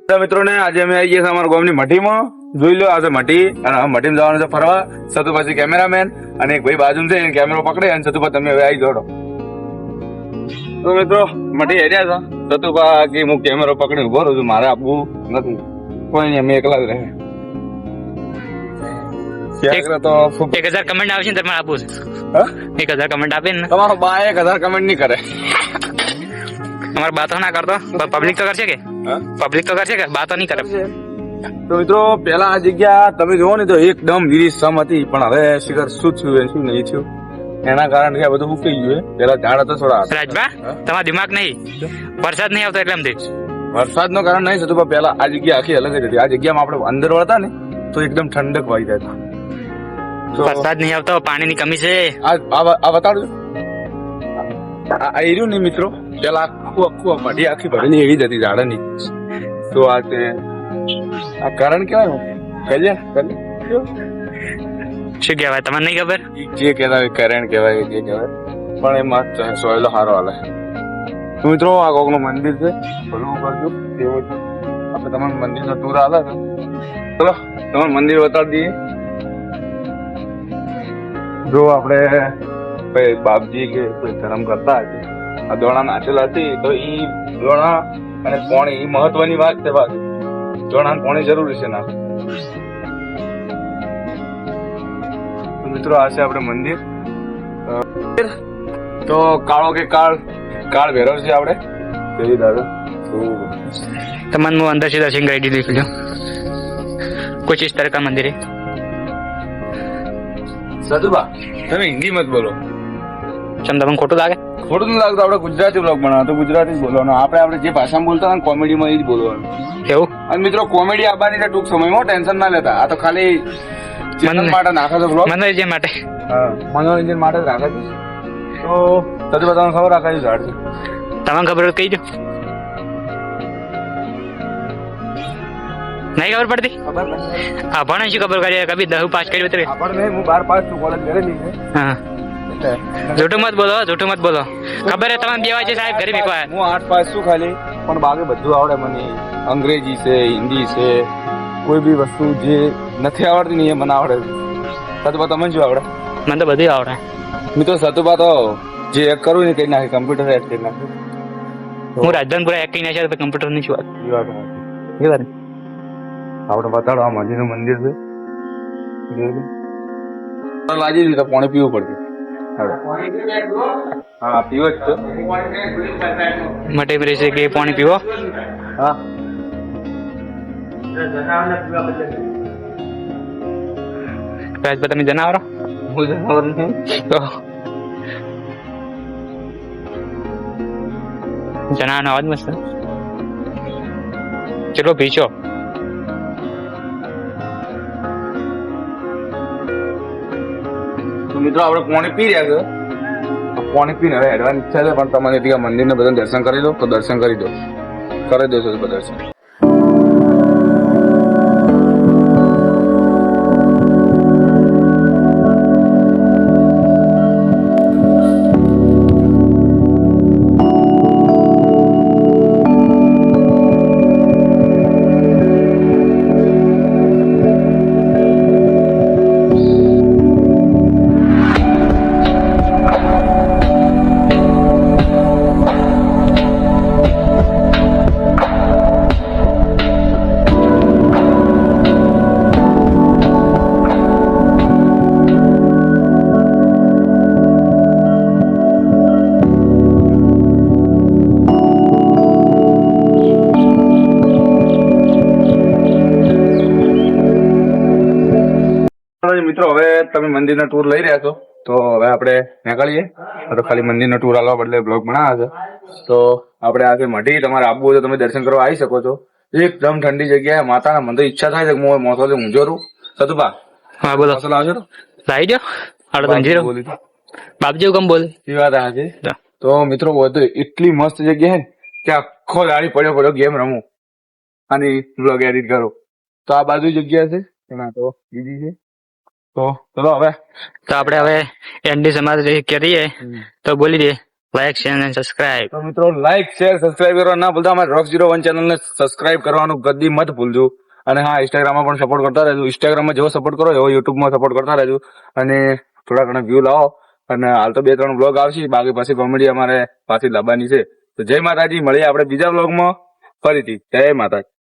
મિત્રોને આજે અમે આવી ગયા અમારા ગામની મઢીમાં. જોઈ લો આજે મઢી અને મઢીમાં જવાનું છે ફરવા. સતુ પછી કેમેરામેન અને એક ભાઈ બાજુ છે કેમેરો પકડે અને સતુભા તમે હવે આવી જોડો. તો મિત્રો મઢી હેડ્યા હતા. સતુભા કે હું કેમેરો પકડી ઉભો રહું છું, મારે આપવું નથી, કોઈ નહીં, અમે એકલા જ રહે. 1000 કમેન્ટ આવશે ને તમારે આપવું છે. 1000 કમેન્ટ આપે ને તમારો બા 1000 કમેન્ટ નહીં કરે. અમારે બાતો ના કરતો, પબ્લિક તો કરશે કે પબ્લિક તો કરશે કે બાતો નહીં કરે. તો મિત્રો પેલા આ જગ્યા તમે જોવો ને તો એકદમ લીલીછમ હતી, પણ હવે શિખર શું થયું શું નહીં થયું એના કારણે કે બધું ઉકી ગયું. પેલા ઝાડ હતા થોડા. રાજભા તમારો દિમાગ નહીં, વરસાદ નહીં આવતો એટલે એમ વરસાદ નું કારણ નહીં થતું, પણ પેલા આ જગ્યા આખી અલગ જ હતી. આ જગ્યામાં આપણે અંદર વળતા ને તો એકદમ ઠંડક વાઈ જાય. વરસાદ નહીં આવતો, પાણીની કમી છે. આ બતાડજો આ એર્યું ને મિત્રો, પેલા આખું મઢી આખી ભરેલી એવી જ હતી ઝાડની. તો આ તે આ કારણ કેવાય શું કહેવાય તમને નહીં ખબર? જે કહેવાય કારણ કહેવાય, જે કહેવાય, પણ એમાં સોયલો સારો હાલે. તો મિત્રો આ કોકનું મંદિર છે, ભલું કરજો. આપણે તમારું મંદિરનો ટૂર હાલે છે. ચલો તમારું મંદિર બતાડી દઈએ. જો આપણે કોઈ બાપજી કે કોઈ ધર્મ કરતા હશે, આ દોણા નાચેલા હતી, તો ઈ દોણા અને પોણી એ મહત્વની વાત છે. બાકી દોણા પોણી જરૂરી છે ના. મિત્રો આ છે આપણે મંદિર. તો કાળો કે કાળ ભેરવ છે આપણે પેલી દાદા. તમને હું અંદર से दर्शन કરી દીધું कुछ इस तरह का मंदिर है. સતુભા તમે હિન્દી મત બોલો. ચમ તમને ખોટું લાગે? ખોટું નહીં લાગતું. આપણે ગુજરાતી બ્લોગ બનાવો તો ગુજરાતી જ બોલવાનું. આપણે જે ભાષામાં બોલતા હોય કોમેડીમાં એ જ બોલવાનું. એવું? અને મિત્રો કોમેડી આવવાની છે ટૂંક સમયમાં, ટેન્શન ના લેતા. આ તો ખાલી ચેનલ માટે નાખે છે બ્લોગ, મનોરંજન માટે. હા, મનોરંજન માટે જ રાખે છે. તો સતુભા તમને ખબર આ કયું ઝાડ છે? તમને ખબર કહી દો. નહીં ખબર પડતી? હા ભણે શું ખબર કરી? કભી 10 પાસ કર્યું તો આપણને હું 12 પાસ છું, કોલેજ કરેલી છે. હા, જૂઠું મત બોલો, જૂઠું મત બોલો. ખબર હે તમને બેવા છે સાહેબ ઘરે મેકવા. હું 8 પાસ છું ખાલી, પણ બાકી બધું આવડે મને. અંગ્રેજી છે, હિન્દી છે, કોઈ બી વસ્તુ જે નથી આવડતી ને એ મને આવડે. સતુભા તમને શું આવડે? મને તો બધું આવડે. મિત્રો સતુભા તો જે એક કરું ને કઈ નાખે, કમ્પ્યુટર એડ કરી નાખે. હું રાજધાનપુરા એક કઈ નાખ્યા તો કમ્પ્યુટર ની શું વાત? એ વાત આપણે બતાડો આ મઢીનું મંદિર છે. લાગી દીધું તો પાણી પીવું પડશે. હા પીવો જ તો મટે રહે છે કે પાણી પીવો. હા રાજભા તમે જનાવરો? હું જનાવર નહીં તો જનાવરનો અવાજ મસ્ત. ચલો પીછો. મિત્રો આપણે પાણી પી રહ્યા છે. પાણી પીને હવે હેડવાની ઈચ્છા છે, પણ તમારે ત્યાં મંદિરને બધા દર્શન કરી દો તો દર્શન કરી દો, કરી દેશો દર્શન. મિત્રો હવે તમે મંદિરનો ટૂર લઈ રહ્યા છો, તો હવે આપણે નીકળીએ. તો ખાલી મંદિરનો ટૂર આલવા બદલે બ્લોગ બનાવ્યા છે. તો આપણે આજે મઢી તમારે આવવું હોય તો તમે દર્શન કરવા આવી શકો છો. એકદમ ઠંડી જગ્યાએ માતાના મને તો ઈચ્છા થાય છે કે મોસલે ઊંઝો રહું. સતુભા હા બોલો. મોસલ આવજો લાવી દો. બાપજી કમ બોલે એ વાત આ છે. તો મિત્રો એટલી મસ્ત જગ્યા છે કે આખો દાડી પડ્યો ગેમ રમું અને બ્લોગ એડિટ કરું. તો આ બાજુ જગ્યા છે, એમાં તો બીજી છે. તો ચલો હવે તો આપણે હવે એન્ડી સમાજ કરીએ તો બોલી દે લાઈક શેર અને સબસ્ક્રાઇબ. તો મિત્રો લાઈક શેર સબસ્ક્રાઇબ કરવા ના ભૂલતા. અમારે Rock01 ચેનલને સબસ્ક્રાઇબ કરવાનું કદી મત ભૂલજો. અને હા, ઇન્સ્ટાગ્રામમાં પણ સપોર્ટ કરતા રહેજો. ઇન્સ્ટાગ્રામમાં જેવો સપોર્ટ કરો એવો યુટ્યુબમાં સપોર્ટ કરતા રહેજો. અને થોડા ઘણા વ્યૂ લાવો. અને હાલ તો 2-3 બ્લોગ આવશે, બાકી પછી કોમેડી અમારે પાછી લાવવાની છે. તો જય માતાજી, મળીએ આપણે બીજા બ્લોગમાં ફરીથી. જય માતાજી.